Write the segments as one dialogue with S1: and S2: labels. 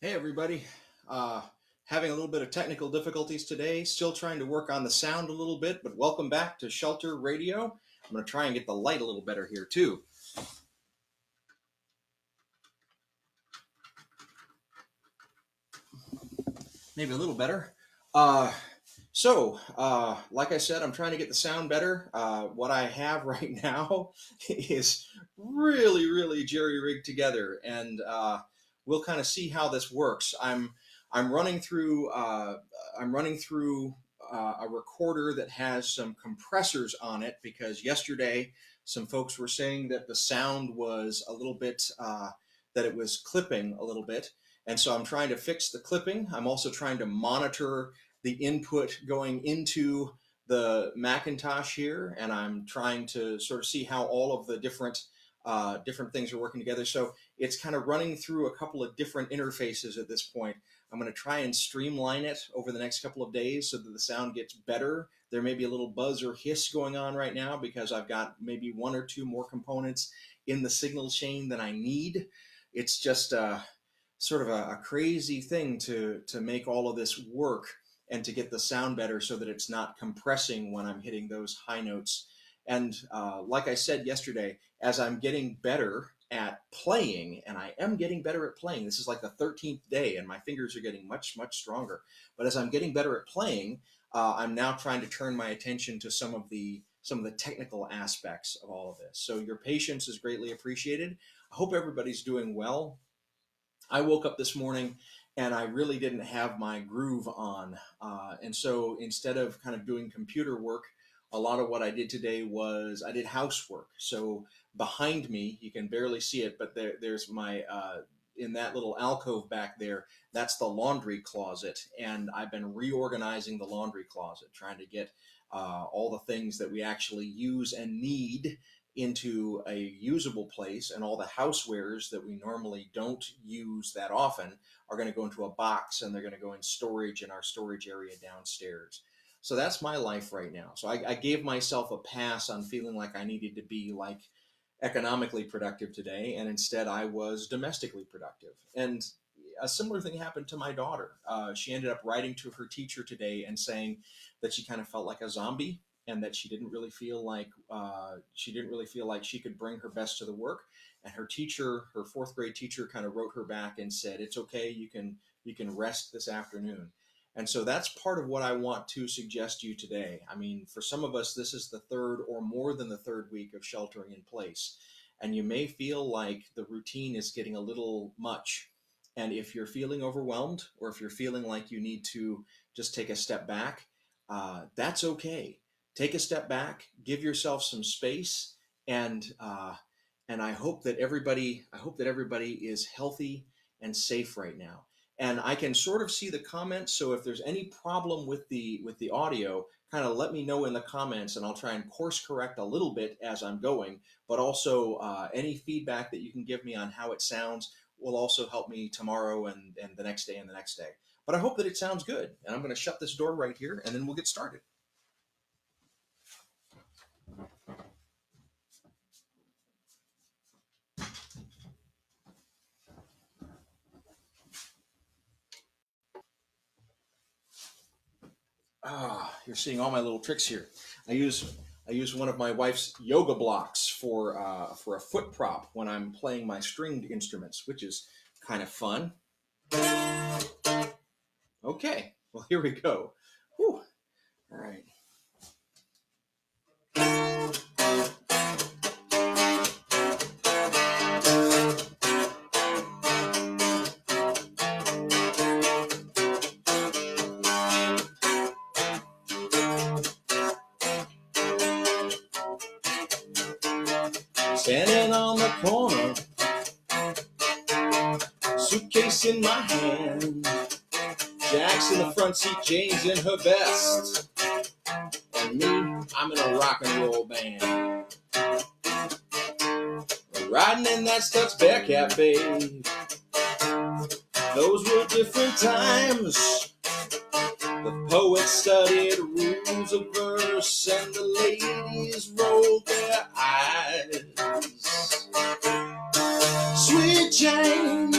S1: Hey everybody, uh, having a little bit of technical difficulties today, still trying to work on the sound a little bit, but welcome back to Shelter Radio. I'm going to try and get the light a little better here too. Maybe a little better. Like I said, I'm trying to get the sound better. What I have right now is really jerry-rigged together, and we'll kind of see how this works. I'm running through a recorder that has some compressors on it because yesterday some folks were saying that the sound was a little bit that it was clipping a little bit, and so I'm trying to fix the clipping. I'm also trying to monitor the input going into the Macintosh here, and I'm trying to sort of see how all of the different things are working together. So it's kind of running through a couple of different interfaces at this point. I'm going to try and streamline it over the next couple of days so that the sound gets better. There may be a little buzz or hiss going on right now because I've got maybe one or two more components in the signal chain than I need. It's just sort of a crazy thing to make all of this work and to get the sound better so that it's not compressing when I'm hitting those high notes. And like I said yesterday, as I'm getting better at playing, and I am getting better at playing, this is like the 13th day and my fingers are getting much stronger. But as I'm getting better at playing, I'm now trying to turn my attention to some of the technical aspects of all of this. So your patience is greatly appreciated. I hope everybody's doing well. I woke up this morning and I really didn't have my groove on. And so instead of kind of doing computer work, a lot of what I did today was I did housework. So behind me, you can barely see it, but there's my, in that little alcove back there, that's the laundry closet. And I've been reorganizing the laundry closet, trying to get all the things that we actually use and need into a usable place, and all the housewares that we normally don't use that often are going to go into a box and they're going to go in storage in our storage area downstairs. So that's my life right now. So I gave myself a pass on feeling like I needed to be like economically productive today, and instead I was domestically productive. And a similar thing happened to my daughter. She ended up writing to her teacher today and saying that she kind of felt like a zombie, and that she didn't really feel like she could bring her best to the work. And her teacher, her fourth grade teacher, kind of wrote her back and said, "It's okay. You can rest this afternoon." And so that's part of what I want to suggest to you today. I mean, for some of us, this is the third or more than the third week of sheltering in place. And you may feel like the routine is getting a little much. And if you're feeling overwhelmed, or if you're feeling like you need to just take a step back, that's okay. Take a step back, give yourself some space, and I hope that everybody is healthy and safe right now. And I can sort of see the comments, so if there's any problem with the audio, kind of let me know in the comments, and I'll try and course correct a little bit as I'm going. But also any feedback that you can give me on how it sounds will also help me tomorrow and the next day and the next day. But I hope that it sounds good, and I'm going to shut this door right here, and then we'll get started. You're seeing all my little tricks here. I use one of my wife's yoga blocks for a foot prop when I'm playing my stringed instruments, which is kind of fun. Okay, well here we go. Whew. All right. Standing on the corner, suitcase in my hand, Jack's in the front seat, Jane's in her vest, and me, I'm in a rock and roll band. We're riding in that Stutz Bear Cafe. Those were different times. The poets studied rules of verse, and the ladies rolled their eyes. Sweet Jane,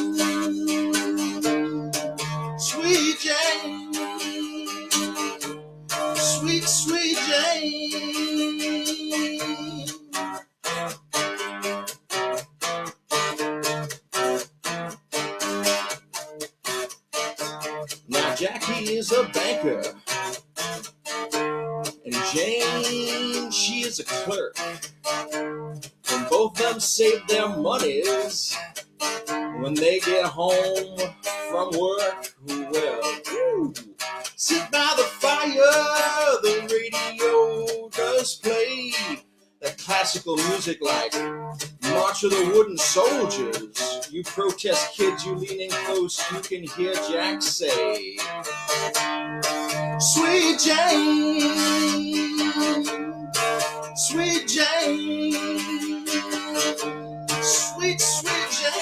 S1: Sweet, sweet Jane. Now Jackie is a banker, and Jane, she is a clerk. And both of them save their monies when they get home from work. Well, sit by the fire, the radio does play that classical music like March of the Wooden Soldiers. You protest kids, you leaning close, you can hear Jack say, Sweet Jane, sweet Jane, sweet, sweet Jane.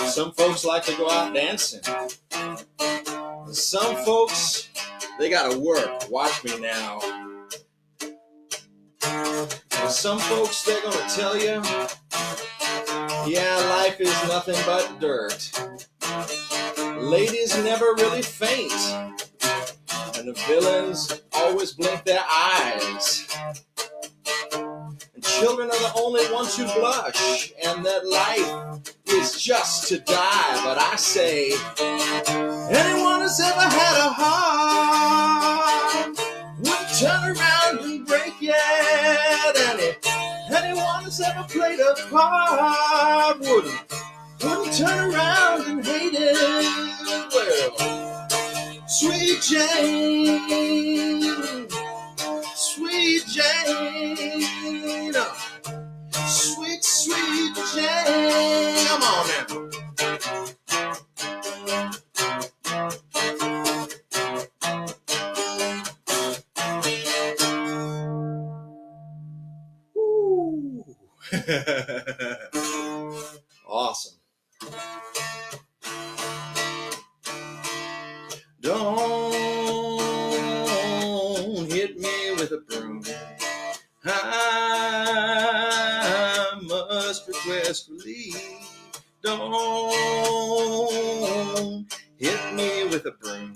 S1: Some folks like to go out dancing. Some folks, they gotta work. Watch me now. And some folks, they're gonna tell you, yeah, life is nothing but dirt. Ladies never really faint, and the villains always blink their eyes. And children are the only ones who blush, and that life is just to die. But I say, anyone who's ever had a heart would turn around and break it. Anyone who's ever played a part wouldn't turn around and hate it. Well, sweet Jane, sweet Jane, sweet, sweet Jane. Come on now. Awesome. Don't hit me with a broom. I must request relief. Don't hit me with a broom.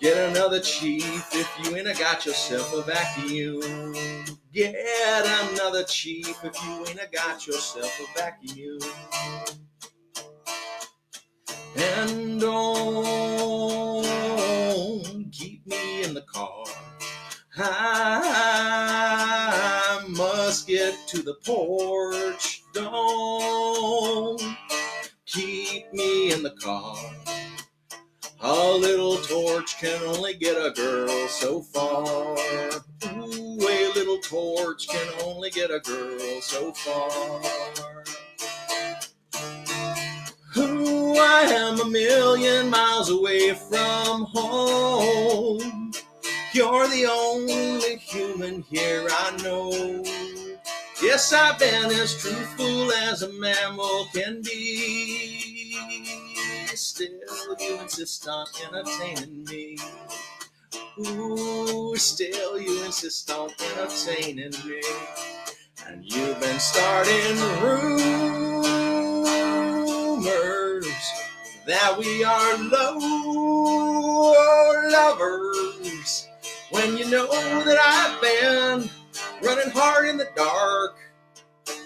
S1: Get another chief if you ain't got yourself a vacuum. Get another chief if you ain't got yourself a vacuum. And don't keep me in the car. I must get to the porch. Don't keep me in the car. A little torch can only get a girl so far. Ooh, a little torch can only get a girl so far. Ooh, I am a million miles away from home. You're the only human here I know. Yes, I've been as truthful as a mammal can be. Still, you insist on entertaining me. Ooh, still you insist on entertaining me. And you've been starting rumors that we are low lovers, when you know that I've been running hard in the dark.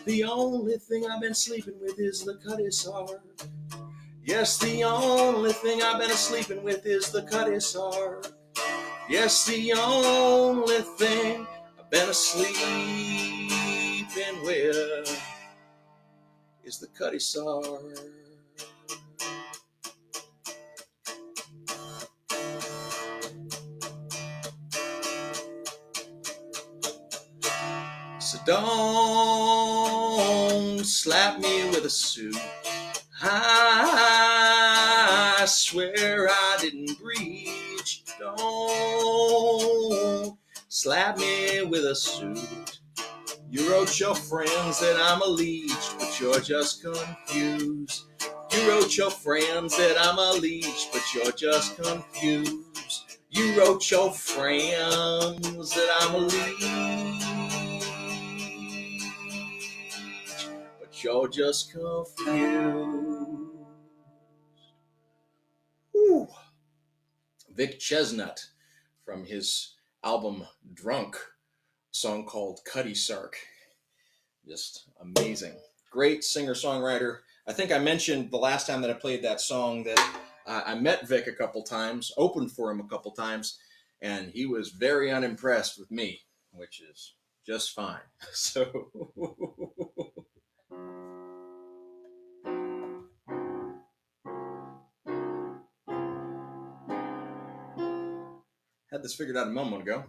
S1: The only thing I've been sleeping with is the Cutty Sark. Yes, the only thing I've been sleeping with is the Cutty Sark. Yes, the only thing I've been sleeping with is the Cutty Sark. So don't slap me with a suit. I swear I didn't breach. Don't slap me with a suit. You wrote your friends that I'm a leech, but you're just confused. You wrote your friends that I'm a leech, but you're just confused. You wrote your friends that I'm a leech. you're just confused. Woo. Vic Chesnutt from his album Drunk, song called Cutty, Sark. Just amazing. Great singer-songwriter. I think I mentioned the last time that I played that song that I met Vic a couple times, opened for him a couple times, and he was very unimpressed with me, which is just fine. So had this figured out a moment ago.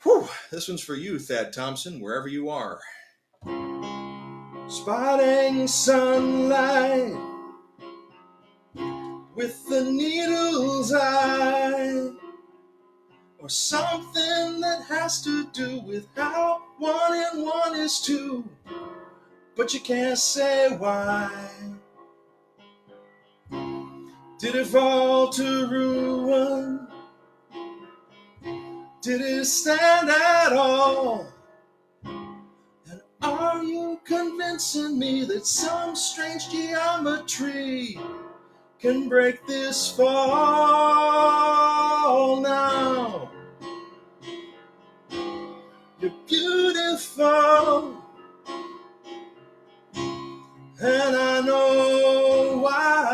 S1: Whew, this one's for you, Thad Thompson, wherever you are. Spotting sunlight with the needle's eye, or something that has to do with how 1 and 1 is 2, but you can't say why. Did it fall to ruin? Did it stand at all? And are you convincing me that some strange geometry can break this fall now? You're beautiful, and I know why.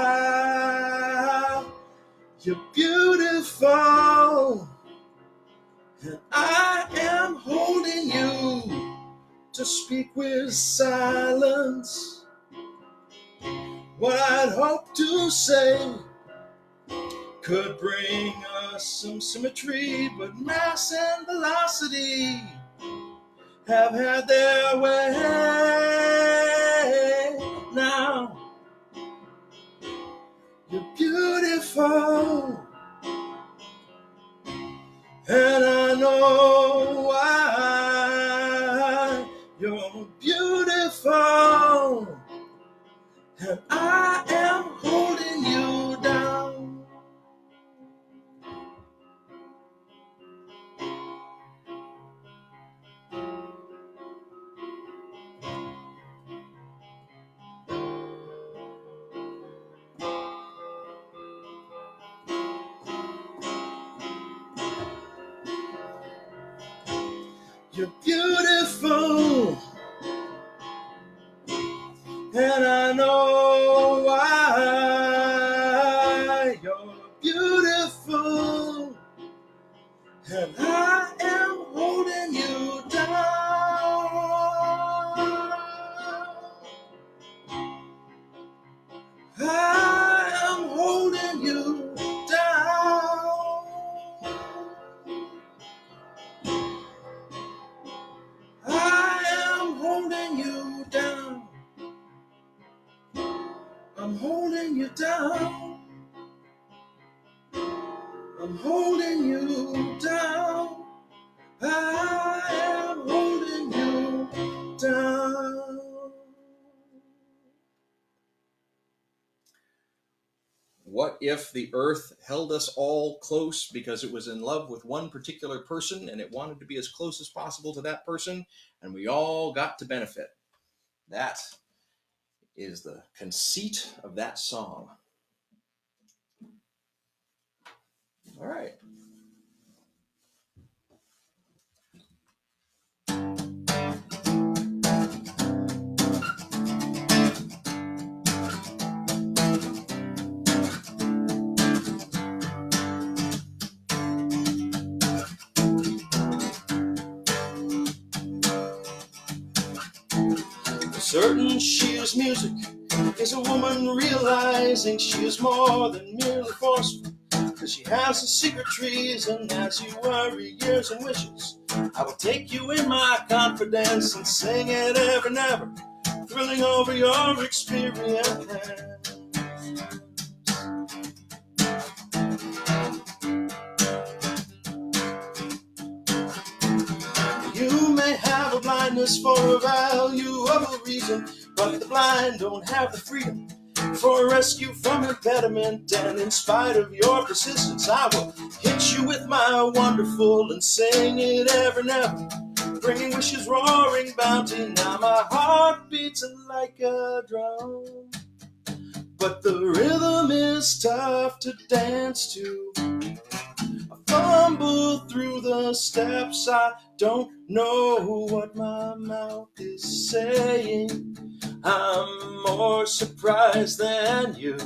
S1: You're beautiful, and I am holding you to speak with silence. What I'd hope to say could bring us some symmetry, but mass and velocity have had their way now. You're beautiful, and I know why. You're beautiful, and I am holding you down. You're beautiful, and I know why. You're beautiful, and I am holding you down. I am holding you down. I am holding you down. I'm holding you down. I'm holding you down. I am holding you down. What if the earth held us all close because it was in love with one particular person and it wanted to be as close as possible to that person, and we all got to benefit? That is the conceit of that song. All right. Certain she is music is a woman realizing she is more than merely forceful, because she has a secret treason. As you worry years and wishes, I will take you in my confidence and sing it ever and ever, thrilling over your experience. You may have a blindness for a valuable reason, but the blind don't have the freedom for a rescue from impediment. And in spite of your persistence, I will hit you with my wonderful and sing it ever and ever, bringing wishes, roaring bounty. Now my heart beats like a drum, but the rhythm is tough to dance to. I fumble through the steps, I don't know what my mouth is saying. I'm more surprised than you,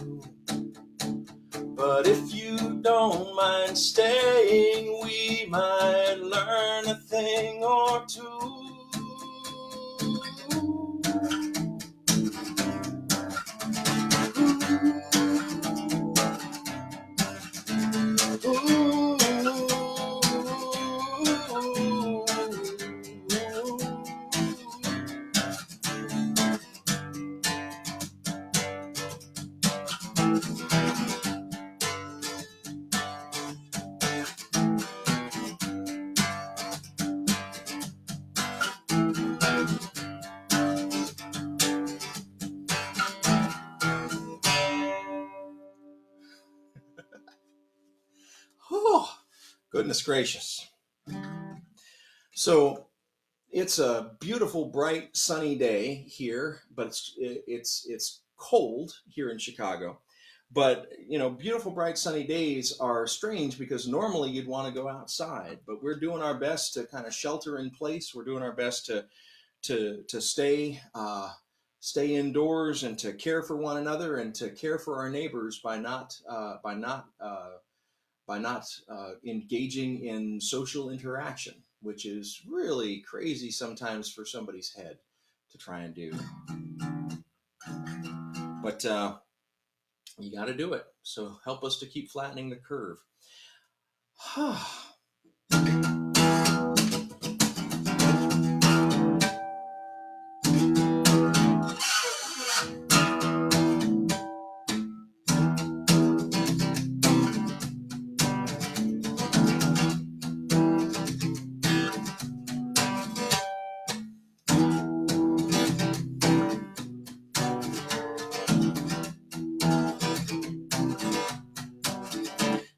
S1: but if you don't mind staying, we might learn a thing or two. Oh, goodness gracious. So it's a beautiful, bright, sunny day here, but it's cold here in Chicago. But you know, beautiful, bright, sunny days are strange because normally you'd want to go outside, but we're doing our best to kind of shelter in place. We're doing our best to stay indoors and to care for one another and to care for our neighbors by not engaging in social interaction, which is really crazy sometimes for somebody's head to try and do. But you got to do it. So help us to keep flattening the curve.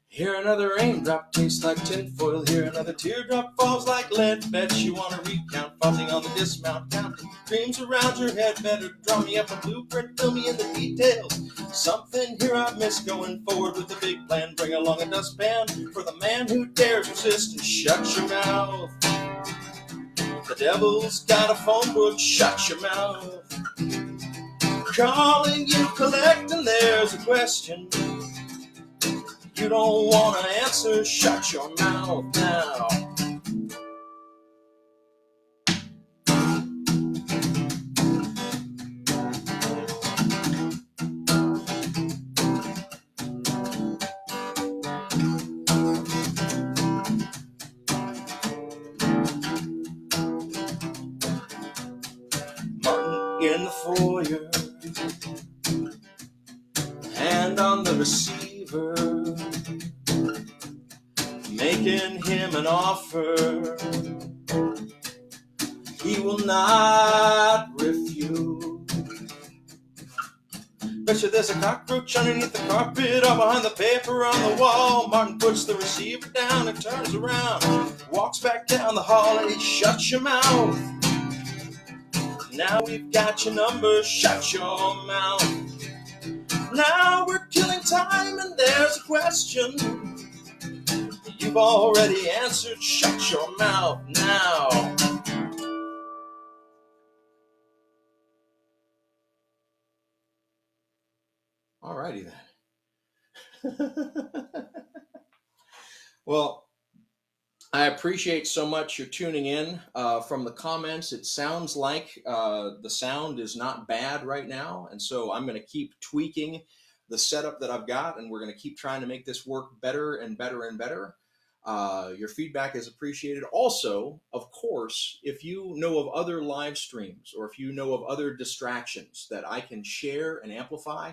S1: Here another raindrop tastes like tinfoil. Here another teardrop falls like lead. Bet you want to recount, falling on the dismount, counting dreams around your head. Better draw me up a blueprint, fill me in the details. Something here I've missed going forward with a big plan. Bring along a dustpan for the man who dares resist and shut your mouth. The devil's got a phone book, shut your mouth. Calling you, collecting, there's a question you don't want to answer, shut your mouth now. Martin in the foyer, hand on the receiver, making him an offer he will not refuse. Bet you there's a cockroach underneath the carpet or behind the paper on the wall. Martin puts the receiver down and turns around, walks back down the hall and he shuts your mouth. Now we've got your number, shut your mouth. Now we're killing time and there's a question you've already answered, shut your mouth now. Alrighty then. Well, I appreciate so much you're tuning in. From the comments, it sounds like the sound is not bad right now, and so I'm going to keep tweaking the setup that I've got, and we're going to keep trying to make this work better and better and better. Your feedback is appreciated. Also, of course, if you know of other live streams or if you know of other distractions that I can share and amplify,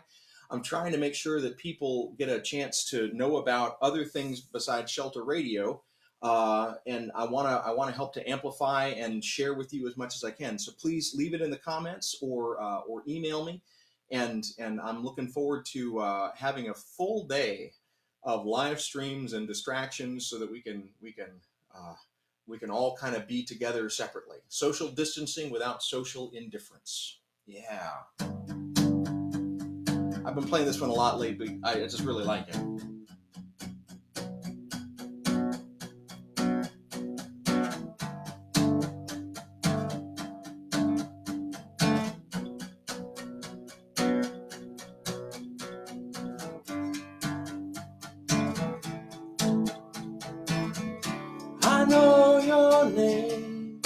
S1: I'm trying to make sure that people get a chance to know about other things besides Shelter Radio. And I want to help to amplify and share with you as much as I can. So please leave it in the comments or email me. And I'm looking forward to having a full day of live streams and distractions so that we can We can all kind of be together separately. Social distancing without social indifference. Yeah. I've been playing this one a lot lately. I just really like it. I know your name.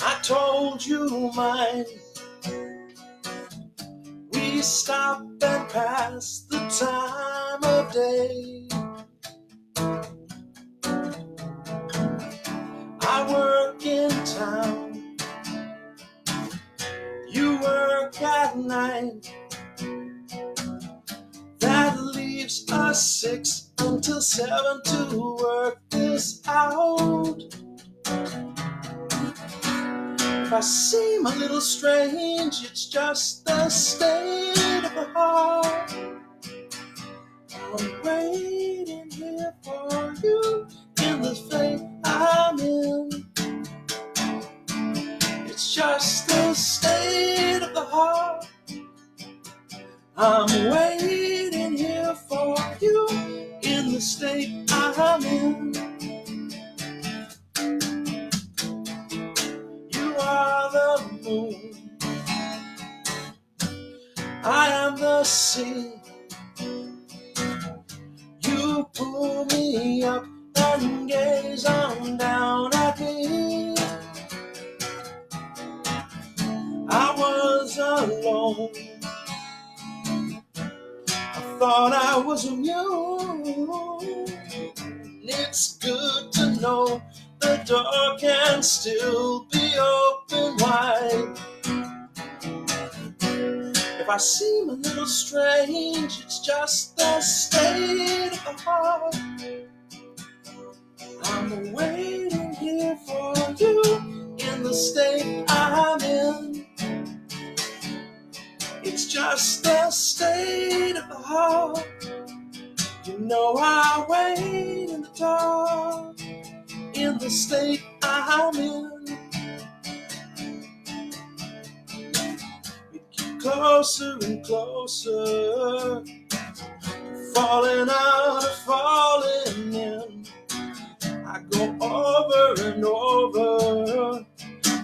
S1: I told you mine. We stop and pass the time of day. I work in town. You work at night. That leaves us 6 until 7 to work this out. If I seem a little strange, it's just the state of the heart. I'm waiting here for you in the fate I'm in. It's just the state of the heart. I'm waiting here for you in the state I'm in. You are the moon, I am the sea. You pull me up and gaze on down at me. I was alone, I thought I was immune. It's good to know the door can still be open wide. If I seem a little strange, it's just the state of the heart. I'm waiting here for you in the state I'm in. It's just the state of the heart. You know I wait in the dark in the state I'm in. We get closer and closer, falling out of falling in. I go over and over,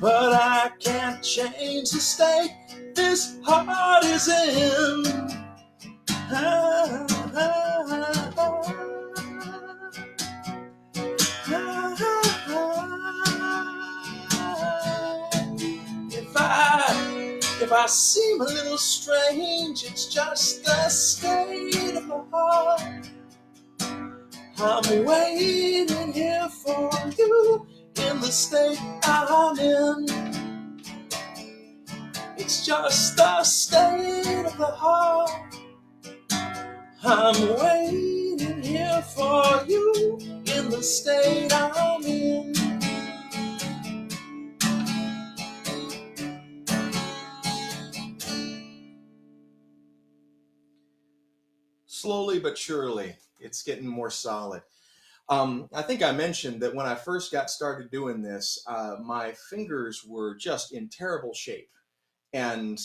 S1: but I can't change the state this heart is in. Ah, ah, ah, ah, If I seem a little strange, it's just the state of the heart. I'm waiting here for you in the state I'm in. It's just the state of the heart. I'm waiting here for you in the state I'm in. Slowly but surely, it's getting more solid. I think I mentioned that when I first got started doing this, my fingers were just in terrible shape. And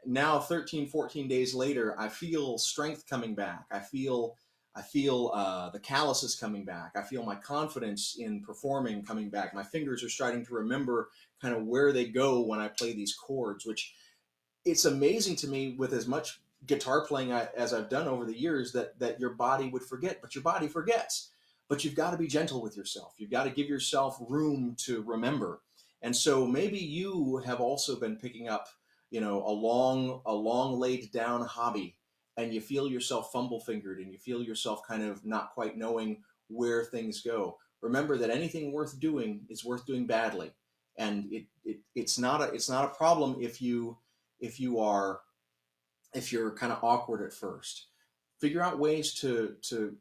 S1: now 13, 14 days later, I feel strength coming back. I feel the calluses coming back. I feel my confidence in performing coming back. My fingers are starting to remember kind of where they go when I play these chords, which it's amazing to me with as much guitar playing as I've done over the years that your body would forget, but your body forgets. But you've got to be gentle with yourself. You've got to give yourself room to remember. And so maybe you have also been picking up, a long laid down hobby, and you feel yourself fumble fingered and you feel yourself kind of not quite knowing where things go. Remember that anything worth doing is worth doing badly. And it's not a problem if you're kind of awkward at first. Figure out ways to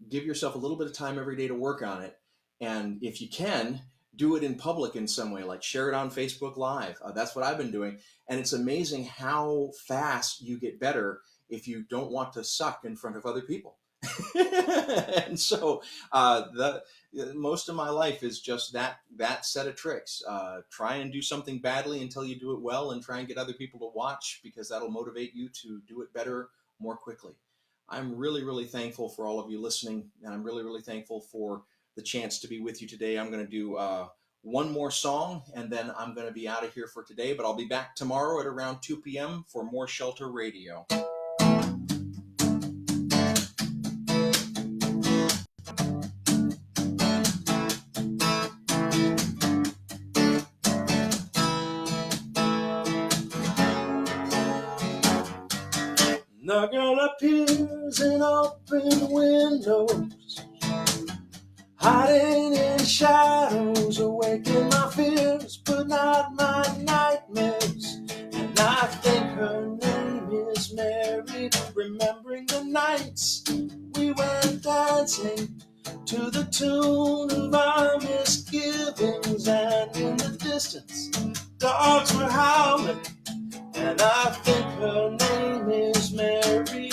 S1: give yourself a little bit of time every day to work on it. And if you can, do it in public in some way, like share it on Facebook Live. That's what I've been doing. And it's amazing how fast you get better if you don't want to suck in front of other people. And so the most of my life is just that set of tricks. Try and do something badly until you do it well, and try and get other people to watch, because that'll motivate you to do it better more quickly. I'm really, really thankful for all of you listening, and I'm really, really thankful for the chance to be with you today. I'm going to do one more song, and then I'm going to be out of here for today, but I'll be back tomorrow at around 2 p.m. for more Shelter Radio. The girl appears in open windows, hiding in shadows, awaking my fears, but not my nightmares. And I think her name is Mary, remembering the nights we went dancing to the tune of our misgivings. And in the distance, dogs were howling, and I think her name is Mary.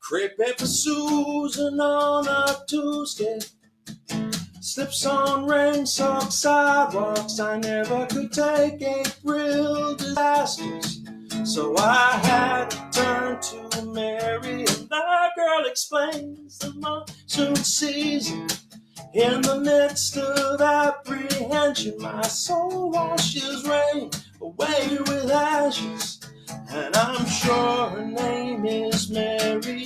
S1: Crepe for Susan on a Tuesday, slips on rain-soaked sidewalks. I never could take April disasters, so I had to turn to Mary. And the girl explains the monsoon season. In the midst of apprehension, my soul washes rain away with ashes, and I'm sure her name is Mary.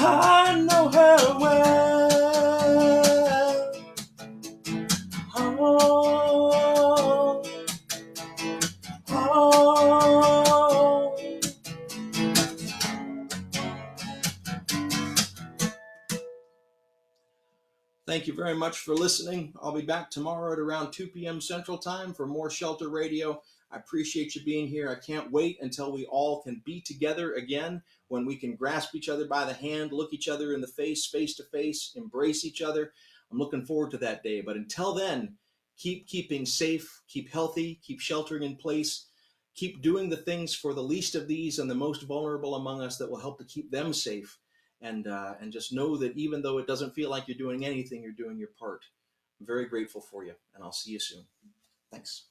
S1: I know her well. Oh, oh. Thank you very much for listening. I'll be back tomorrow at around 2 p.m. Central Time for more Shelter Radio. I appreciate you being here. I can't wait until we all can be together again, when we can grasp each other by the hand, look each other in the face to face, embrace each other. I'm looking forward to that day. But until then, keep keeping safe, keep healthy, keep sheltering in place, keep doing the things for the least of these and the most vulnerable among us that will help to keep them safe. And just know that even though it doesn't feel like you're doing anything, you're doing your part. I'm very grateful for you, and I'll see you soon. Thanks.